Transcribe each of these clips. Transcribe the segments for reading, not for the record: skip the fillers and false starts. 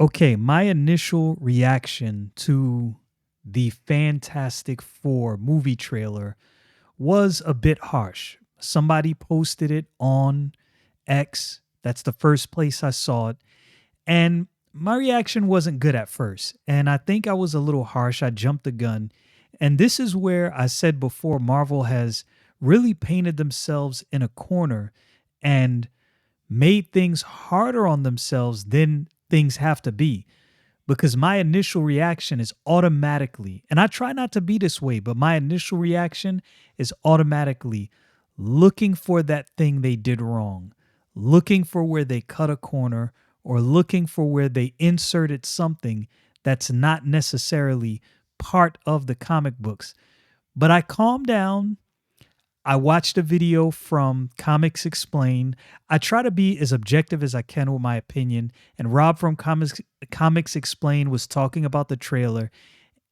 Okay, my initial reaction to the Fantastic Four movie trailer was a bit harsh. Somebody posted it on X. That's the first place I saw it. And my reaction wasn't good at first. And I think I was a little harsh. I jumped the gun. And this is where I said before Marvel has really painted themselves in a corner and made things harder on themselves than things have to be. Because my initial reaction is automatically, and I try not to be this way, but my initial reaction is automatically looking for that thing they did wrong, looking for where they cut a corner, or looking for where they inserted something that's not necessarily part of the comic books. But I calmed down. I watched a video from Comics Explained. I try to be as objective as I can with my opinion. And Rob from Comics Explained was talking about the trailer.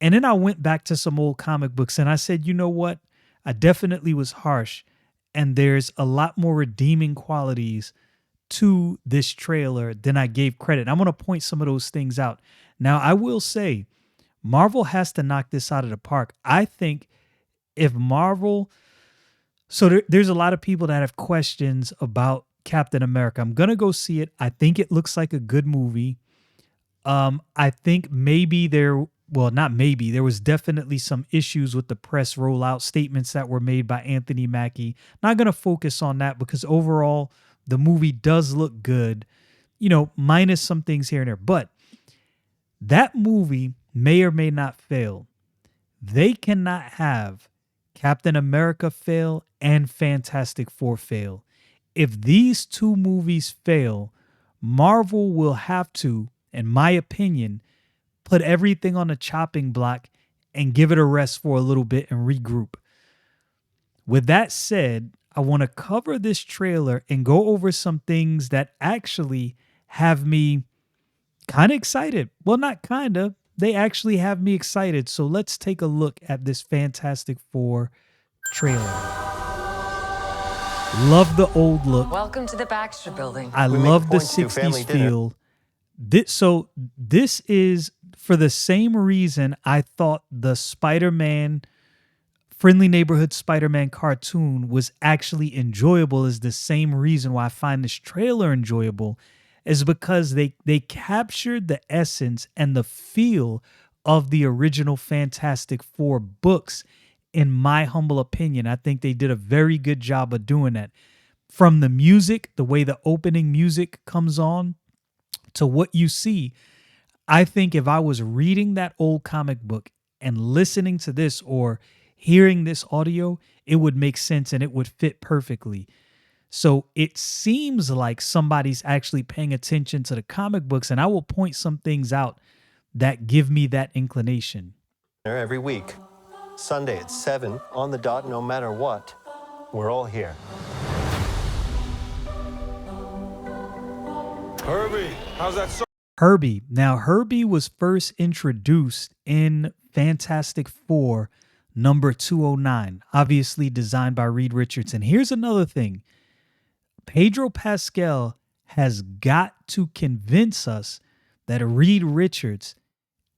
And then I went back to some old comic books and I said, you know what? I definitely was harsh. And there's a lot more redeeming qualities to this trailer than I gave credit. I'm going to point some of those things out. Now, I will say, Marvel has to knock this out of the park. I think if Marvel there's a lot of people that have questions about Captain America. I'm gonna go see it. I think it looks like a good movie. I think maybe not maybe, there was definitely some issues with the press rollout statements that were made by Anthony Mackie. Not gonna focus on that because overall the movie does look good, minus some things here and there. But that movie may or may not fail. They cannot have Captain America fail and Fantastic Four fail. If these two movies fail, Marvel will have to, in my opinion, put everything on a chopping block and give it a rest for a little bit and regroup. With that said, I want to cover this trailer and go over some things that actually have me kind of excited. Well, not kind of. They actually have me excited. So let's take a look at this Fantastic Four trailer. Love the old look. Welcome to the Baxter Building. I love the 60s feel. This is for the same reason I thought the Spider-Man Friendly Neighborhood Spider-Man cartoon was actually enjoyable, is the same reason why I find this trailer enjoyable, is because they captured the essence and the feel of the original Fantastic Four books. In my humble opinion, I think they did a very good job of doing that. From the music, the way the opening music comes on, to what you see, I think if I was reading that old comic book and listening to this or hearing this audio, it would make sense and it would fit perfectly. So it seems like somebody's actually paying attention to the comic books, and I will point some things out that give me that inclination. Every week, Sunday at 7 on the dot, no matter what, we're all here. Herbie, how's that so? Herbie. Now, Herbie was first introduced in Fantastic Four number 209, obviously designed by Reed Richards. And here's another thing. Pedro Pascal has got to convince us that Reed Richards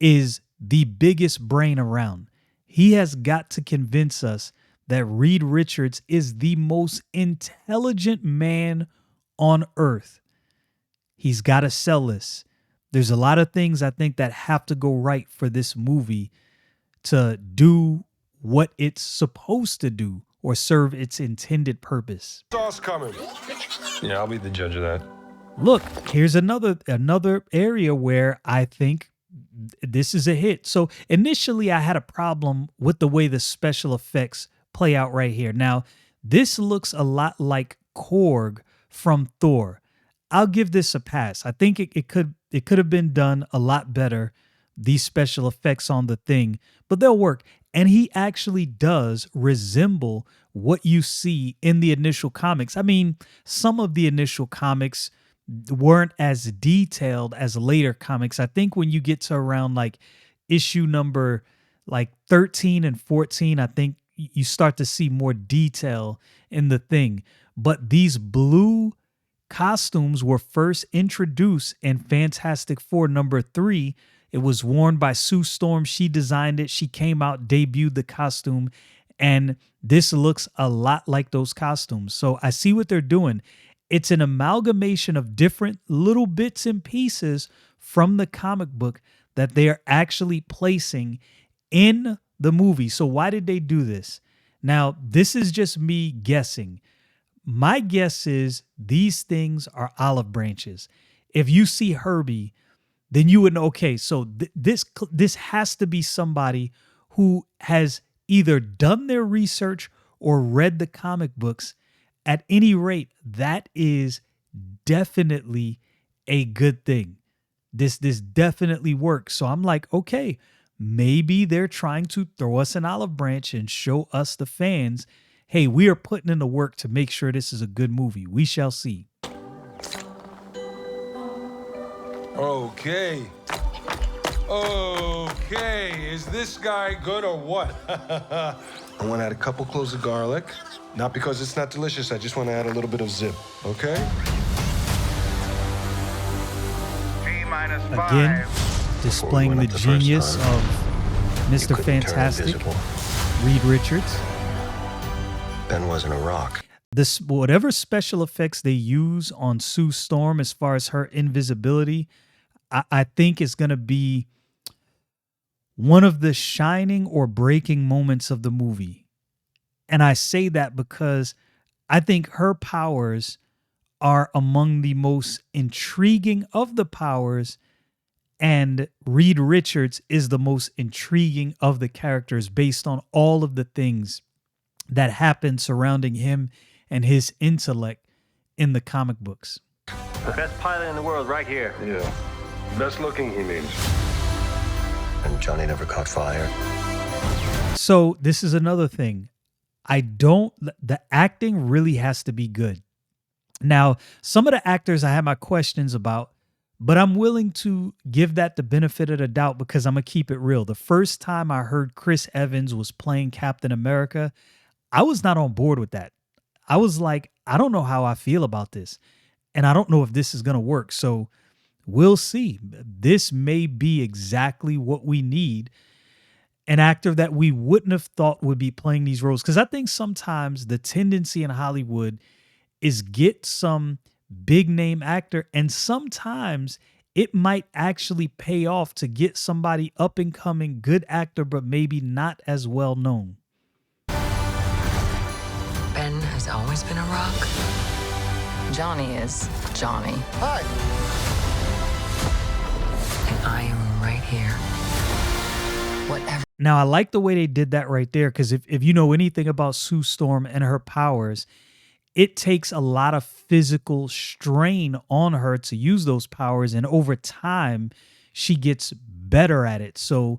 is the biggest brain around. He has got to convince us that Reed Richards is the most intelligent man on earth. He's got to sell this. There's a lot of things I think that have to go right for this movie to do what it's supposed to do or serve its intended purpose. Sauce coming. Yeah, I'll be the judge of that. Look, here's another area where I think this is a hit. So initially I had a problem with the way the special effects play out right here. Now, this looks a lot like Korg from Thor. I'll give this a pass. I think it could have been done a lot better, these special effects on the thing, but they'll work. And he actually does resemble what you see in the initial comics. I mean, some of the initial comics weren't as detailed as later comics. I think when you get to around like issue number like 13 and 14, I think you start to see more detail in the thing. But these blue costumes were first introduced in Fantastic Four #3. It was worn by Sue Storm. She designed it. She came out, debuted the costume, and this looks a lot like those costumes. So I see what they're doing. It's an amalgamation of different little bits and pieces from the comic book that they are actually placing in the movie. So why did they do this? Now, this is just me guessing. My guess is these things are olive branches. If you see Herbie, then you would know, okay, so this has to be somebody who has either done their research or read the comic books. At any rate, that is definitely a good thing. This definitely works. So I'm like, okay, maybe they're trying to throw us an olive branch and show us the fans, hey, we are putting in the work to make sure this is a good movie. We shall see. Okay. Okay. Is this guy good or what? I want to add a couple cloves of garlic. Not because it's not delicious, I just want to add a little bit of zip, okay? Again, displaying the genius of Mr. Fantastic, Reed Richards. Ben wasn't a rock. This whatever special effects they use on Sue Storm as far as her invisibility, I think is going to be one of the shining or breaking moments of the movie. And I say that because I think her powers are among the most intriguing of the powers, and Reed Richards is the most intriguing of the characters based on all of the things that happen surrounding him and his intellect in the comic books. The best pilot in the world right here. Yeah. Best looking, he means. And Johnny never caught fire. So this is another thing. The acting really has to be good. Now, some of the actors I have my questions about, but I'm willing to give that the benefit of the doubt because I'm going to keep it real. The first time I heard Chris Evans was playing Captain America, I was not on board with that. I was like, I don't know how I feel about this. And I don't know if this is going to work. So we'll see. This may be exactly what we need. An actor that we wouldn't have thought would be playing these roles. Because I think sometimes the tendency in Hollywood is get some big name actor, and sometimes it might actually pay off to get somebody up and coming, good actor, but maybe not as well known. Ben has always been a rock. Johnny is Johnny. Hi. And I am right here. Whatever. Now, I like the way they did that right there, because if you know anything about Sue Storm and her powers, it takes a lot of physical strain on her to use those powers. And over time, she gets better at it. So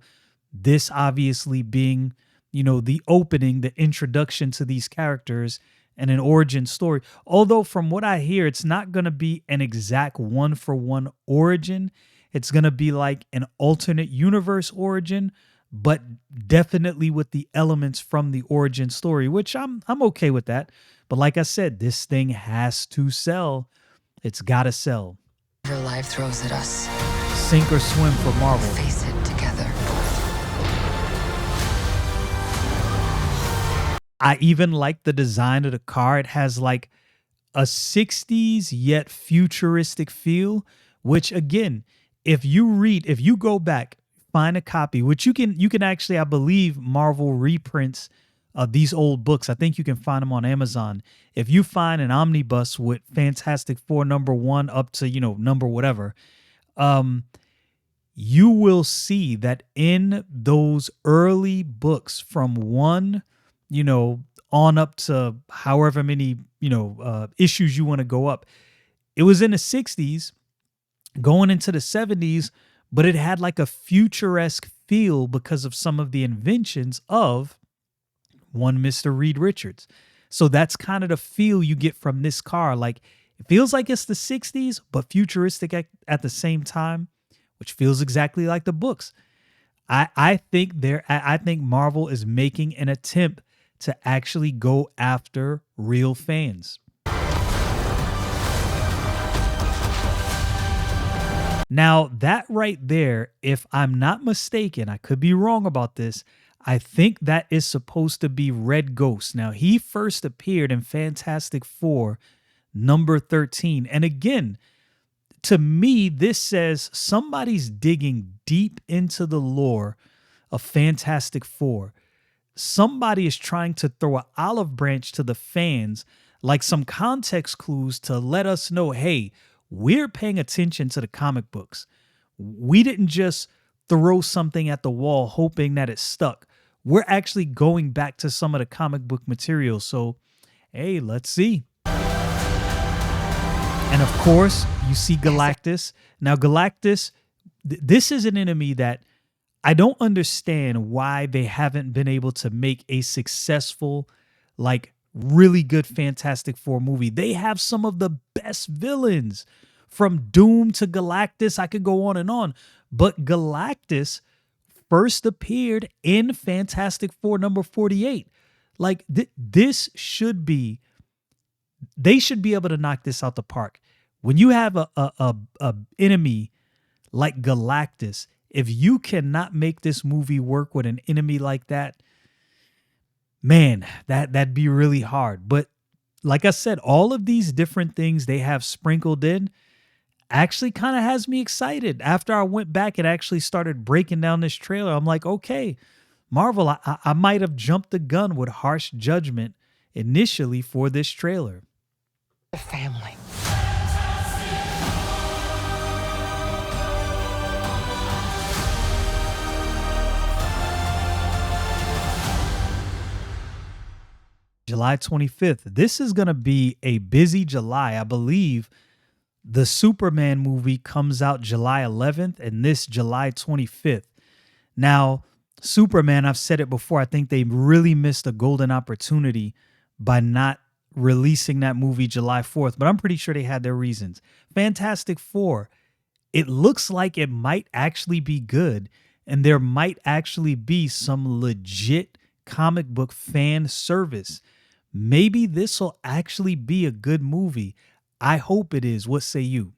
this obviously being, the opening, the introduction to these characters and an origin story. Although from what I hear, it's not going to be an exact one-for-one origin. It's going to be like an alternate universe origin, but definitely with the elements from the origin story, which I'm okay with that. But like I said, this thing has to sell. It's got to sell. Whatever life throws at us, Sink or swim for Marvel. face it together. I even like the design of the car. It has like a 60s yet futuristic feel, which again, if you go back, find a copy, which you can actually, I believe Marvel reprints these old books. I think you can find them on Amazon. If you find an omnibus with Fantastic Four #1 up to, number whatever, you will see that in those early books from 1, on up to however many, issues you want to go up, it was in the 60s going into the 70s, but it had like a futuresque feel because of some of the inventions of one Mr. Reed Richards. So that's kind of the feel you get from this car. Like, it feels like it's the 60s, but futuristic at the same time, which feels exactly like the books. I think Marvel is making an attempt to actually go after real fans. Now, that right there, if I'm not mistaken, I could be wrong about this. I think that is supposed to be Red Ghost. Now, he first appeared in Fantastic Four number 13. And again, to me, this says somebody's digging deep into the lore of Fantastic Four. Somebody is trying to throw an olive branch to the fans, like some context clues to let us know, hey, we're paying attention to the comic books. We didn't just throw something at the wall hoping that it stuck. We're actually going back to some of the comic book material. So, hey, let's see. And of course, you see Galactus. Now, Galactus, this is an enemy that I don't understand why they haven't been able to make a successful, like really good Fantastic Four movie. They have some of the best villains from Doom to Galactus. I could go on and on, but Galactus first appeared in Fantastic Four number 48. Like this should be, they should be able to knock this out the park. When you have a enemy like Galactus, if you cannot make this movie work with an enemy like that, man, that'd be really hard. But like I said, all of these different things they have sprinkled in actually kind of has me excited. After I went back and actually started breaking down this trailer, I'm like, okay, Marvel, I might have jumped the gun with harsh judgment initially for this trailer. The family. July 25th. This is going to be a busy July. I believe the Superman movie comes out July 11th and this July 25th. Now, Superman, I've said it before, I think they really missed a golden opportunity by not releasing that movie July 4th, but I'm pretty sure they had their reasons. Fantastic Four, it looks like it might actually be good, and there might actually be some legit comic book fan service. Maybe this will actually be a good movie. I hope it is. What say you?